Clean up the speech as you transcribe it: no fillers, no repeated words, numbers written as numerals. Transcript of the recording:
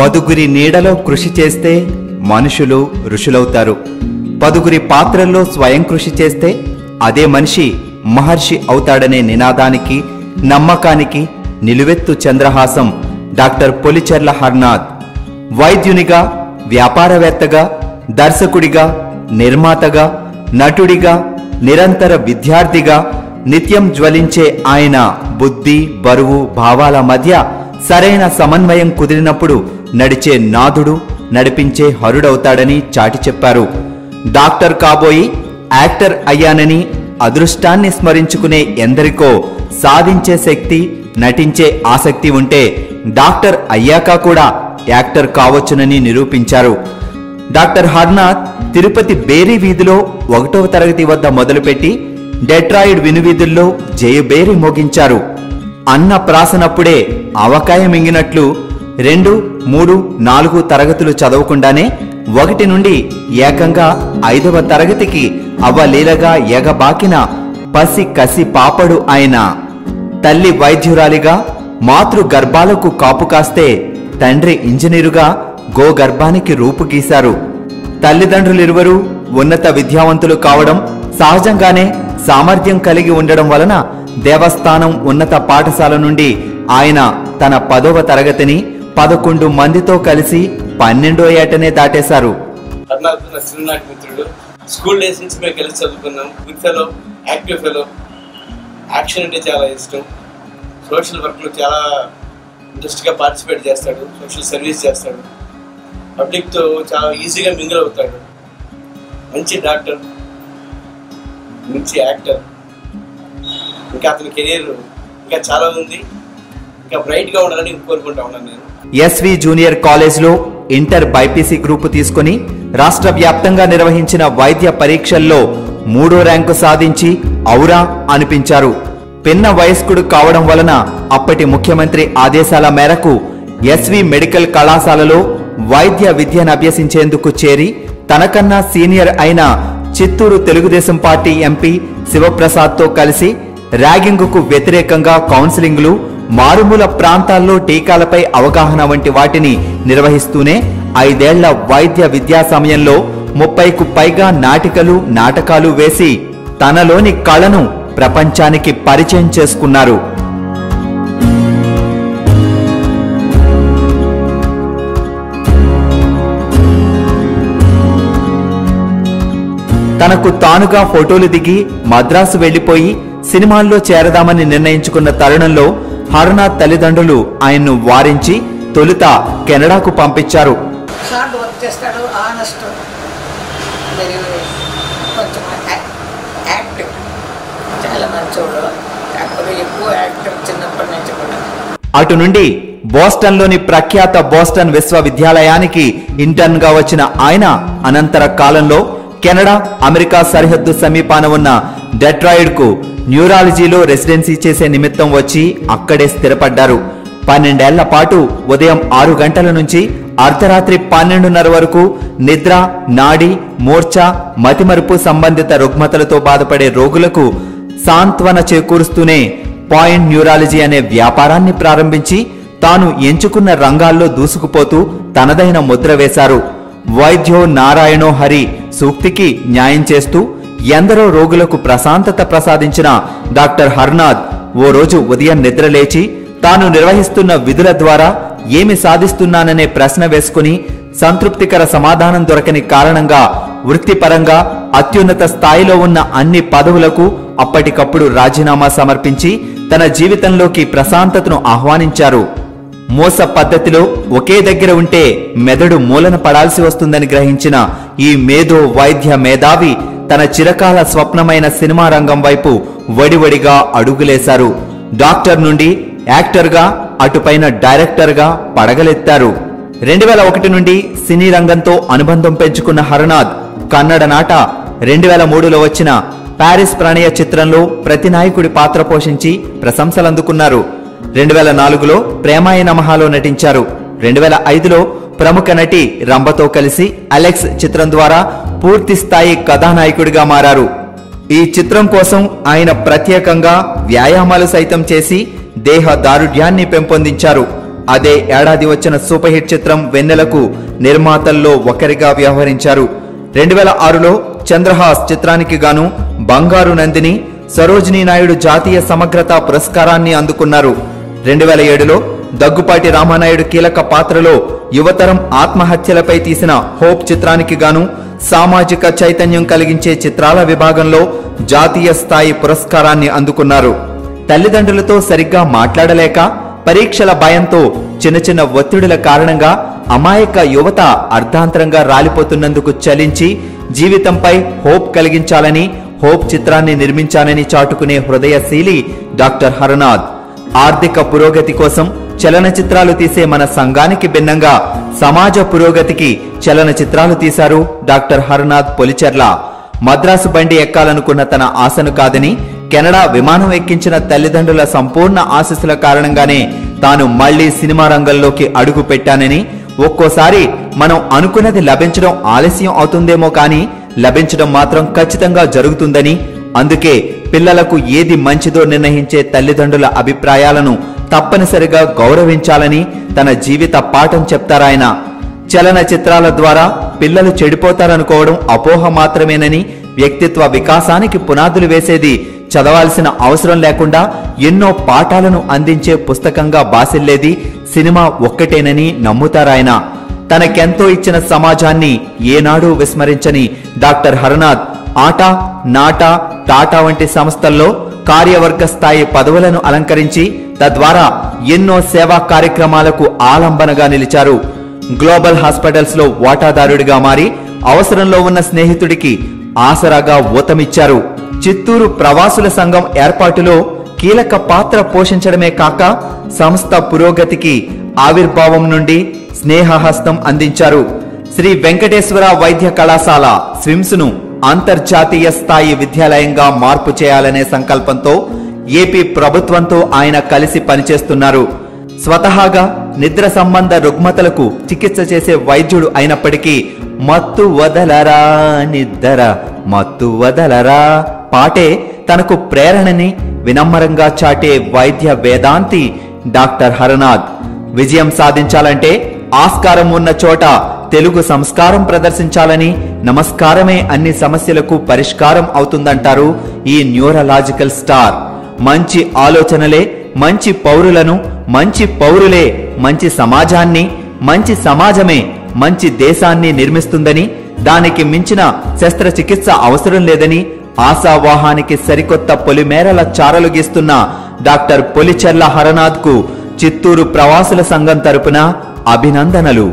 పదుగురి నీడలో కృషి చేస్తే మనుషులు ఋషులవుతారు. పదుగురి పాత్రల్లో స్వయం కృషి చేస్తే అదే మనిషి మహర్షి అవుతాడనే నినాదానికి, నమ్మకానికి నిలువెత్తు చంద్రహాసం డాక్టర్ పొలిచెర్ల హర్నాథ్. వైద్యునిగా, వ్యాపారవేత్తగా, దర్శకుడిగా, నిర్మాతగా, నటుడిగా, నిరంతర విద్యార్థిగా నిత్యం జ్వలించే ఆయన బుద్ధి, బరువు, భావాల మధ్య సరైన సమన్వయం కుదిరినప్పుడు నడిచే నాథుడు, నడిపించే హరుడవుతాడని చాటి చెప్పారు. డాక్టర్ కాబోయి యాక్టర్ అయ్యానని అదృష్టాన్ని స్మరించుకునే ఎందరికో సాధించే శక్తి, నటించే ఆసక్తి ఉంటే డాక్టర్ అయ్యాక కూడా యాక్టర్ కావచ్చునని నిరూపించారు. డాక్టర్ హర్నాథ్ తిరుపతి బేరీ వీధిలో 1వ తరగతి వద్ద మొదలుపెట్టి డెట్రాయిడ్ వినువీధుల్లో జయబేరి మోగించారు. అన్న ప్రాసనప్పుడే ఆవకాయ మింగినట్లు 2, 3, 4 తరగతులు చదవకుండానే 1 నుండి ఏకంగా 5వ తరగతికి అవలీలగా ఎగబాకిన పసి కసి పాపడు ఆయన. తల్లి వైద్యురాలిగా మాతృ గర్భాలకు కాపు కాస్తే తండ్రి ఇంజనీరుగా గోగర్భానికి రూపు గీశారు. తల్లిదండ్రులిరువరూ ఉన్నత విద్యావంతులు కావడం, సహజంగానే సామర్థ్యం కలిగి ఉండడం వలన దేవస్థానం ఉన్నత పాఠశాల నుండి ఆయన తన 10వ తరగతిని 11 మందితో కలిసి 12వ ఏటనే దాటేశారు. స్కూల్ డేస్ నుంచి మేము కలిసి చదువుకున్నాం. Good fellow, active fellow, action అంటే చాలా ఇష్టం. సోషల్ వర్క్లో చాలా ఇంట్రెస్ట్గా పార్టిసిపేట్ చేస్తాడు, సోషల్ సర్వీస్ చేస్తాడు, పబ్లిక్తో చాలా ఈజీగా మింగిల్ అవుతాడు. మంచి డాక్టర్, మంచి యాక్టర్. ఇంకా అతని కెరీర్ ఇంకా చాలా ఉంది, ఇంకా బ్రైట్గా ఉండాలని కోరుకుంటా ఉన్నాను నేను. ఎస్వి జూనియర్ కాలేజ్లో ఇంటర్ బైపీసీ గ్రూపు తీసుకుని రాష్ట్ర వ్యాప్తంగా నిర్వహించిన వైద్య పరీక్షల్లో 3వ ర్యాంకు సాధించి ఔరా అనిపించారు. పిన్న వయస్కుడు కావడం వలన అప్పటి ముఖ్యమంత్రి ఆదేశాల మేరకు ఎస్వి మెడికల్ కళాశాలలో వైద్య విద్యను అభ్యసించేందుకు చేరి తనకన్నా సీనియర్ అయిన చిత్తూరు తెలుగుదేశం పార్టీ ఎంపీ శివప్రసాద్తో కలిసి ర్యాగింగుకు వ్యతిరేకంగా కౌన్సిలింగ్లు, మారుమూల ప్రాంతాల్లో టీకాలపై అవగాహన వంటి వాటిని నిర్వహిస్తూనే 5 ఏళ్ల వైద్య విద్యా సమయంలో 30కు పైగా నాటికలు, నాటకాలు వేసి తనలోని కళను ప్రపంచానికి పరిచయం చేసుకున్నారు. తనకు తానుగా ఫోటోలు దిగి మద్రాసు వెళ్లిపోయి సినిమాల్లో చేరదామని నిర్ణయించుకున్న తరుణంలో హర్నాథ్ తల్లిదండ్రులు ఆయన్ను వారించి తొలుత కెనడాకు పంపించారు. అటు నుండి బోస్టన్లోని ప్రఖ్యాత బోస్టన్ విశ్వవిద్యాలయానికి ఇంటర్న్ గా వచ్చిన ఆయన అనంతర కాలంలో కెనడా, అమెరికా సరిహద్దు సమీపాన ఉన్న డెట్రాయిడ్ కు న్యూరాలజీలో రెసిడెన్సీ చేసే నిమిత్తం వచ్చి అక్కడే స్థిరపడ్డారు. 12 ఏళ్ల పాటు ఉదయం 6 గంటల నుంచి అర్ధరాత్రి 12:30 వరకు నిద్ర, నాడి, మూర్ఛ, మతిమరుపు సంబంధిత రుగ్మతలతో బాధపడే రోగులకు సాంత్వన చేకూరుస్తూనే పాయింట్ న్యూరాలజీ అనే వ్యాపారాన్ని ప్రారంభించి తాను ఎంచుకున్న రంగాల్లో దూసుకుపోతూ తనదైన ముద్ర వేశారు. వైద్యో నారాయణో హరి సూక్తికి న్యాయం చేస్తూ ఎందరో రోగులకు ప్రశాంతత ప్రసాదించిన డాక్టర్ హర్నాథ్ ఓ రోజు ఉదయం నిద్రలేచి తాను నిర్వహిస్తున్న విధుల ద్వారా ఏమి సాధిస్తున్నాననే ప్రశ్న వేసుకుని సంతృప్తికర సమాధానం దొరకని కారణంగా వృత్తిపరంగా అత్యున్నత స్థాయిలో ఉన్న అన్ని పదవులకు అప్పటికప్పుడు రాజీనామా సమర్పించి తన జీవితంలోకి ప్రశాంతతను ఆహ్వానించారు. మోస పద్ధతిలో ఒకే దగ్గర ఉంటే మెదడు మూలన పడాల్సి వస్తుందని గ్రహించిన ఈ మేధో వైద్య మేధావి తన చిరకాల స్వప్నమైన సినిమా రంగం వైపు వడివడిగా అడుగులేశారు. డాక్టర్ నుండి యాక్టర్గా, అటుపైన డైరెక్టర్గా పడగలెత్తారు. 2001 నుండి సినీ రంగంతో అనుబంధం పెంచుకున్న హర్నాథ్ కన్నడ నాట 2003లో వచ్చిన ప్యారిస్ ప్రణయ చిత్రంలో ప్రతినాయకుడి పాత్ర పోషించి ప్రశంసలందుకున్నారు. 2004లో ప్రేమాయ నమఃలో నటించారు. 2005లో ప్రముఖ నటి రంభతో కలిసి అలెక్స్ చిత్రం ద్వారా పూర్తి స్థాయి కథానాయకుడిగా మారారు. ఈ చిత్రం కోసం ఆయన ప్రత్యేకంగా వ్యాయామాలు సైతం చేసి దేహ దారుఢ్యాన్ని పెంపొందించారు. అదే ఏడాది వచ్చిన సూపర్ హిట్ చిత్రం వెన్నెలకు నిర్మాతల్లో ఒకరిగా వ్యవహరించారు. 2006లో చంద్రహాస్ చిత్రానికి గాను బంగారు నందిని, సరోజినీ నాయుడు జాతీయ సమగ్రతా పురస్కారాన్ని అందుకున్నారు. 2007లో దగ్గుపాటి రామానాయుడు కీలక పాత్రలో యువతరం ఆత్మహత్యలపై తీసిన హోప్ చిత్రానికి గాను సామాజిక చైతన్యం కలిగించే చిత్రాల విభాగంలో జాతీయ స్థాయి పురస్కారాన్ని అందుకున్నారు. తల్లిదండ్రులతో సరిగ్గా మాట్లాడలేక, పరీక్షల భయంతో, చిన్న చిన్న ఒత్తిడుల కారణంగా అమాయక యువత అర్ధాంతరంగా రాలిపోతున్నందుకు చలించి జీవితంపై హోప్ కలిగించాలని హోప్ చిత్రాన్ని నిర్మించానని చాటుకునే హృదయశీలి డాక్టర్ హరనాథ్. ఆర్థిక పురోగతి కోసం చలనచిత్రాలు తీసే మన సంఘానికి భిన్నంగా సమాజ పురోగతికి చలనచిత్రాలు తీశారు డాక్టర్ హరనాథ్ పొలిచెర్ల. మద్రాసు బండి ఎక్కాలనుకున్న తన ఆశను కాదని కెనడా విమానం ఎక్కించిన తల్లిదండ్రుల సంపూర్ణ ఆశీస్సుల కారణంగానే తాను మళ్లీ సినిమా రంగంలోకి అడుగు పెట్టానని, ఒక్కోసారి మనం అనుకున్నది లభించడం ఆలస్యం అవుతుందేమో కానీ లభించడం మాత్రం ఖచ్చితంగా జరుగుతుందని, అందుకే పిల్లలకు ఏది మంచిదో నిర్ణయించే తల్లిదండ్రుల అభిప్రాయాలను తప్పనిసరిగా గౌరవించాలని తన జీవిత పాఠం చెప్తారాయన. చలన చిత్రాల ద్వారా పిల్లలు చెడిపోతారనుకోవడం అపోహ మాత్రమేనని, వ్యక్తిత్వ వికాసానికి పునాదులు వేసేది చదవాల్సిన అవసరం లేకుండా ఎన్నో పాఠాలను అందించే పుస్తకంగా బాసిల్లేది సినిమా ఒక్కటేనని నమ్ముతారాయన. తనకెంతో ఇచ్చిన సమాజాన్ని ఏనాడూ విస్మరించని డాక్టర్ హరనాథ్ ఆటా, నాటా, టాటా వంటి సంస్థల్లో కార్యవర్గ స్థాయి పదవులను అలంకరించి తద్వారా ఎన్నో సేవా కార్యక్రమాలకు ఆలంబనగా నిలిచారు. గ్లోబల్ హాస్పిటల్స్ లో వాటాదారుడిగా మారి అవసరంలో ఉన్న స్నేహితుడికి ఆసరాగా ఊతమిచ్చారు. చిత్తూరు ప్రవాసుల సంఘం ఏర్పాటులో కీలక పాత్ర పోషించడమే కాక సంస్థ పురోగతికి ఆవిర్భావం నుండి స్నేహహస్తం అందించారు. శ్రీ వెంకటేశ్వర వైద్య కళాశాల స్విమ్స్ ను అంతర్జాతీయ స్థాయి విద్యాలయంగా మార్పు చేయాలనే సంకల్పంతో ఏపీ ప్రభుత్వంతో ఆయన కలిసి పనిచేస్తున్నారు. స్వతహాగా నిద్ర సంబంధ రుగ్మతలకు చికిత్స చేసే వైద్యుడు అయినప్పటికీ మత్తు వదలరా నిద్ర మత్తు వదలరా పాటే తనకు ప్రేరణని వినమ్రంగా చాటే వైద్య వేదాంతి డాక్టర్ హరనాథ్. విజయం సాధించాలంటే ఆస్కారం ఉన్న చోట తెలుగు సంస్కారం ప్రదర్శించాలని, నమస్కారమే అన్ని సమస్యలకు పరిష్కారం అవుతుందంటారు ఈ న్యూరలాజికల్ స్టార్. మంచి ఆలోచనలే మంచి పౌరులను, మంచి పౌరులే మంచి సమాజాన్ని, మంచి సమాజమే మంచి దేశాన్ని నిర్మిస్తుందని, దానికి మించిన శస్త్రచికిత్స అవసరం లేదని ఆశావాహానికి సరికొత్త పొలిమేరల చారలు గీస్తున్న డాక్టర్ పొలిచెర్ల హరనాథ్ కు చిత్తూరు ప్రవాసుల సంఘం తరపున అభినందనలు.